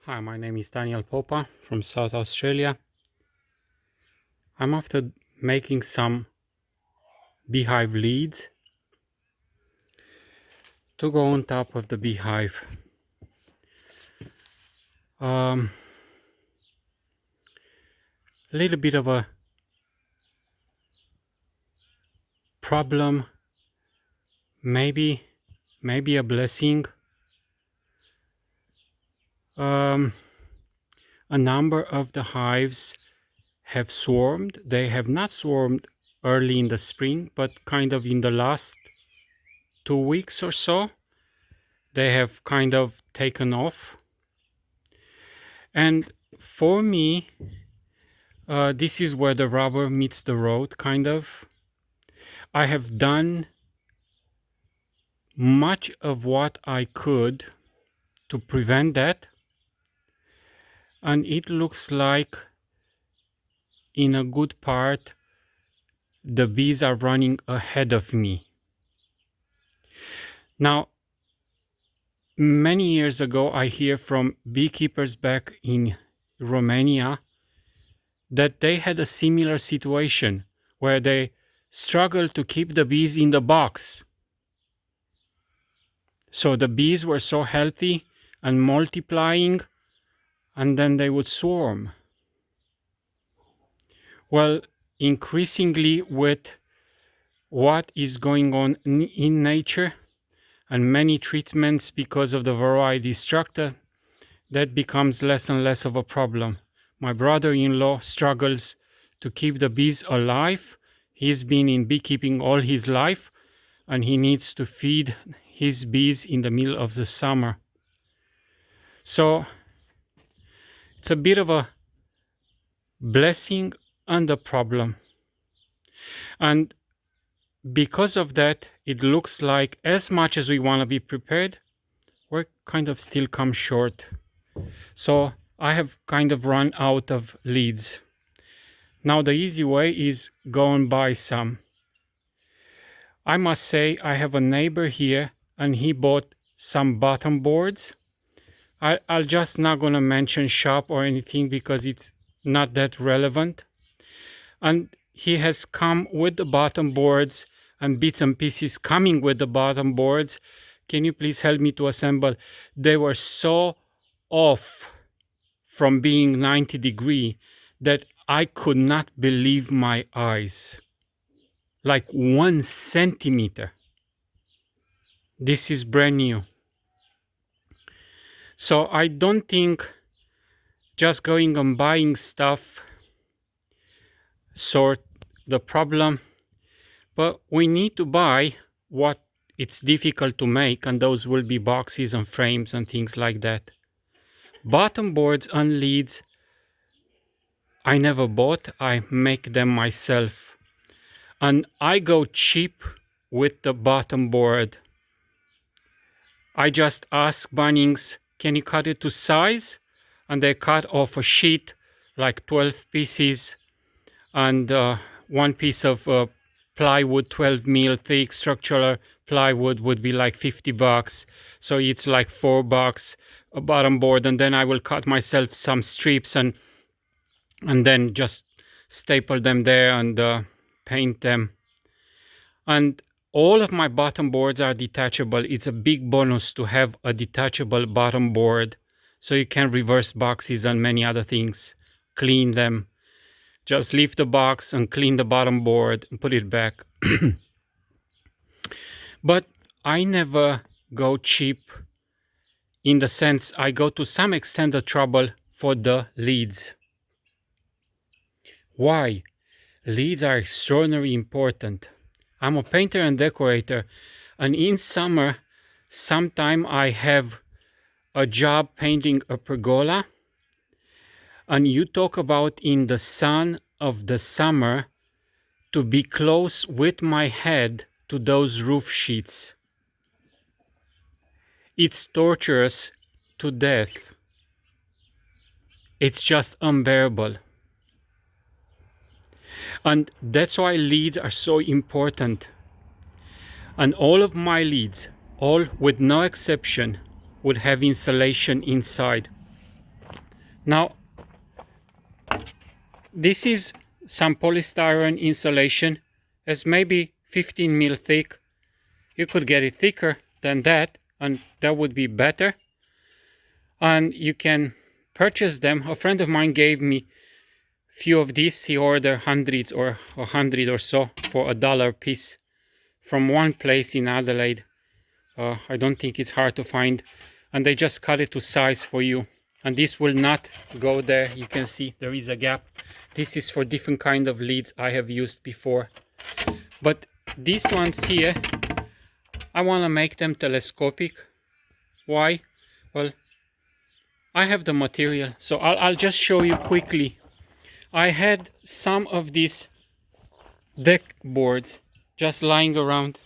Hi, my name is Daniel Popa from South Australia. I'm after making some beehive leads to go on top of the beehive. A little bit of a problem, maybe a blessing. A number of the hives have swarmed. They have not swarmed early in the spring, but kind of in the last 2 weeks or so, they have kind of taken off. And for me, this is where the rubber meets the road, kind of. I have done much of what I could to prevent that, and it looks like in a good part the bees are running ahead of me. Now, many years ago, I hear from beekeepers back in Romania that they had a similar situation where they struggled to keep the bees in the box. So the bees were so healthy and multiplying, and then they would swarm. Well, increasingly with what is going on in nature and many treatments because of the varroa destructor, that becomes less and less of a problem. My brother-in-law struggles to keep the bees alive. He's been in beekeeping all his life, and he needs to feed his bees in the middle of the summer. So it's a bit of a blessing and a problem. And because of that, it looks like as much as we want to be prepared, we're kind of still come short. So I have kind of run out of leads. Now the easy way is go and buy some. I must say I have a neighbor here and he bought some bottom boards. I'll just not gonna mention shop or anything because it's not that relevant. And he has come with the bottom boards and bits and pieces coming with the bottom boards. Can you please help me to assemble? They were so off from being 90 degree that I could not believe my eyes. Like 1 centimeter. This is brand new. So I don't think just going and buying stuff sort the problem, but we need to buy what it's difficult to make, and those will be boxes and frames and things like that. Bottom boards and leads I never bought. I make them myself, and I go cheap with the bottom board. I just ask Bunnings, can you cut it to size? And they cut off a sheet, like 12 pieces, and one piece of plywood, 12 mil thick structural plywood would be like $50. So it's like $4 a bottom board, and then I will cut myself some strips and then just staple them there and paint them. And all of my bottom boards are detachable. It's a big bonus to have a detachable bottom board, so you can reverse boxes and many other things, clean them. Just leave the box and clean the bottom board and put it back. But I never go cheap, in the sense I go to some extent of trouble for the leads. Why? Leads are extraordinarily important. I'm a painter and decorator, and in summer, sometime I have a job painting a pergola, and you talk about in the sun of the summer to be close with my head to those roof sheets. It's torturous to death. It's just unbearable. And that's why leads are so important. And all of my leads, all with no exception, would have insulation inside. Now this is some polystyrene insulation. It's maybe 15 mil thick. You could get it thicker than that, and that would be better. And you can purchase them. A friend of mine gave me few of these. He ordered hundreds or 100 or so for $1 a piece from one place in Adelaide. I don't think it's hard to find, and they just cut it to size for you. And this will not go there. You can see there is a gap. This is for different kind of leads I have used before, but these ones here, I want to make them telescopic. Why? Well, I have the material, so I'll just show you quickly. I had some of these deck boards just lying around.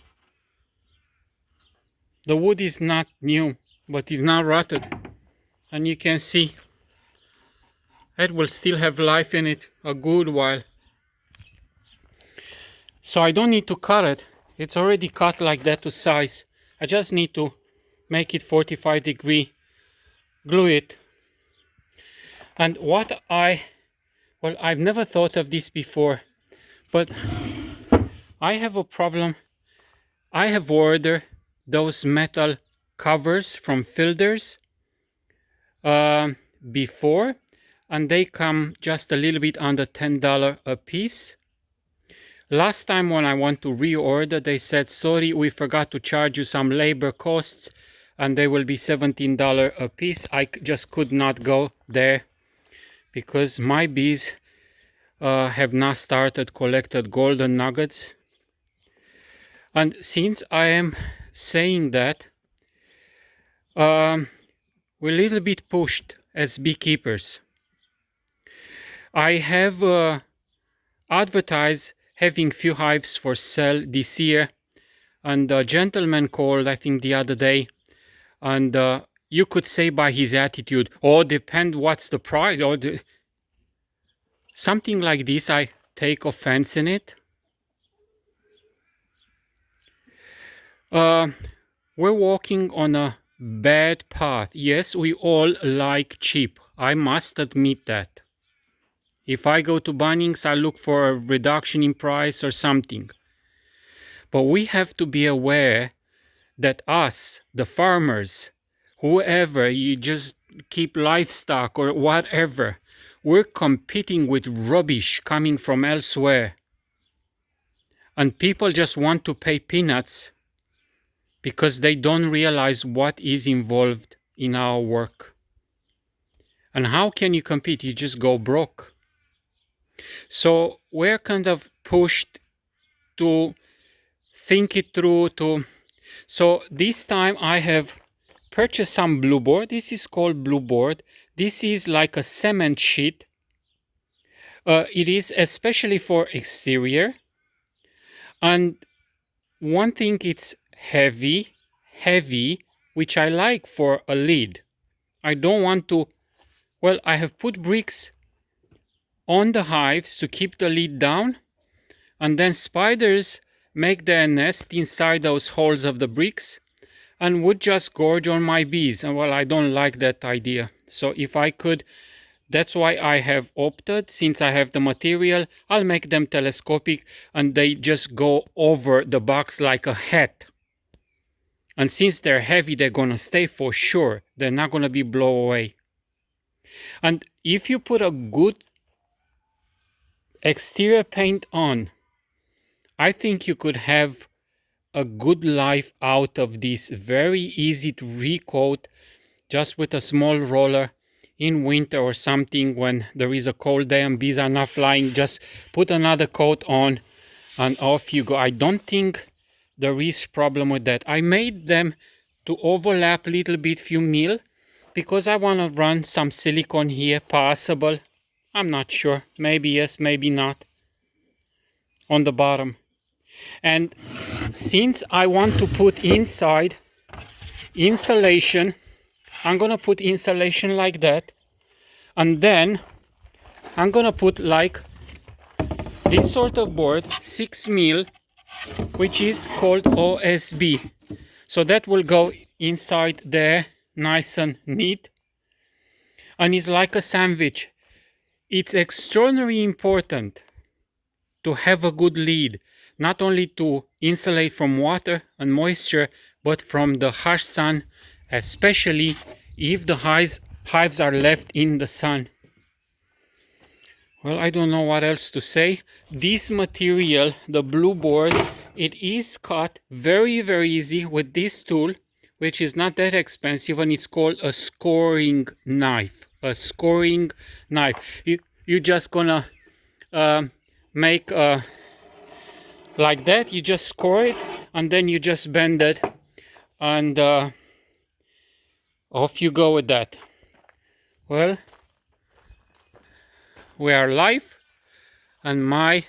The wood is not new, but it's not rotted, and you can see it will still have life in it a good while. So I don't need to cut it. It's already cut like that to size. I just need to make it 45-degree, glue it. And what well, I've never thought of this before, but I have a problem. I have ordered those metal covers from Fielders before, and they come just a little bit under $10 a piece. Last time when I want to reorder, they said, sorry, we forgot to charge you some labor costs, and they will be $17 a piece. I just could not go there because my bees have not started collected golden nuggets. And since I am saying that, we're a little bit pushed as beekeepers. I have advertised having few hives for sale this year, and a gentleman called, I think, the other day, and you could say by his attitude, oh, depend what's the price, or something like this. I take offense in it. We're walking on a bad path. Yes, we all like cheap. I must admit that. If I go to Bunnings, I look for a reduction in price or something. But we have to be aware that us, the farmers, whoever, you just keep livestock or whatever, we're competing with rubbish coming from elsewhere. And people just want to pay peanuts because they don't realize what is involved in our work. And how can you compete? You just go broke. So we're kind of pushed to think it through. So this time I have purchased some blue board. This is called blue board. This is like a cement sheet. It is especially for exterior. And one thing, it's heavy, which I like for a lid. I don't want to, well, I have put bricks on the hives to keep the lid down, and then spiders make their nest inside those holes of the bricks and would just gorge on my bees. And well, I don't like that idea. So if I could, that's why I have opted, since I have the material, I'll make them telescopic and they just go over the box like a hat. And since they're heavy, they're gonna stay for sure. They're not gonna be blown away. And if you put a good exterior paint on, I think you could have a good life out of this. Very easy to recoat just with a small roller in winter or something when there is a cold day and bees are not flying. Just put another coat on and off you go. I don't think there is problem with that. I made them to overlap a little bit, few mil, because I want to run some silicone here, possible. I'm not sure. Maybe yes, maybe not. On the bottom. And since I want to put inside insulation, I'm gonna put insulation like that, and then I'm gonna put like this sort of board, 6 mil, which is called OSB. So that will go inside there nice and neat. and it's like a sandwich. It's extraordinarily important to have a good lid, not only to insulate from water and moisture, but from the harsh sun, especially if the hives are left in the sun. Well, I don't know what else to say. This material, the blue board, it is cut very easy with this tool, which is not that expensive, and it's called a scoring knife. A scoring knife. You just gonna make like that. You just score it, and then you just bend it, and off you go with that. Well, we are live, and my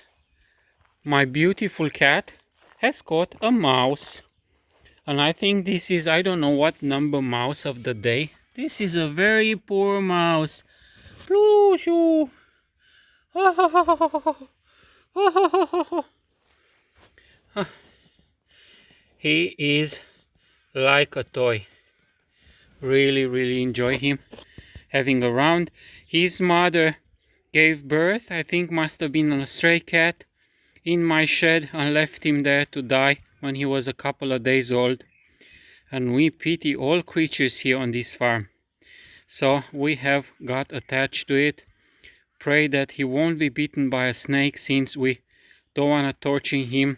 beautiful cat has caught a mouse. And I think this is, I don't know what number mouse of the day. This is a very poor mouse. Plushu. He is like a toy. Really enjoy him having around. His mother gave birth, I think must have been a stray cat, in my shed, and left him there to die when he was a couple of days old. And we pity all creatures here on this farm. So we have got attached to it. Pray that he won't be bitten by a snake, since we don't want to torture him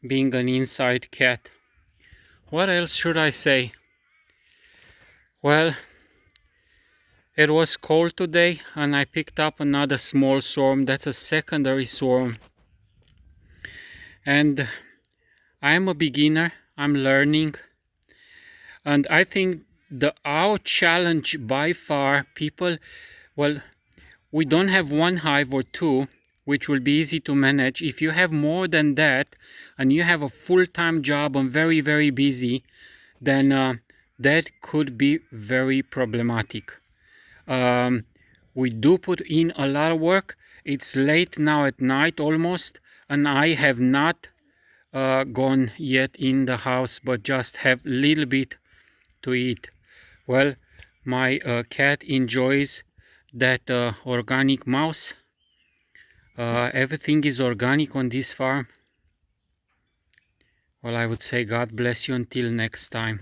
being an inside cat. What else should I say? Well, it was cold today, and I picked up another small swarm. That's a secondary swarm. And I'm a beginner. I'm learning. And I think our challenge by far, people, well, we don't have one hive or two, which will be easy to manage. If you have more than that, and you have a full-time job and very busy, then that could be very problematic. We do put in a lot of work. It's late now at night almost, and I have not gone yet in the house, but just have a little bit to eat. Well, my cat enjoys that organic mouse. Everything is organic on this farm. Well, I would say God bless you until next time.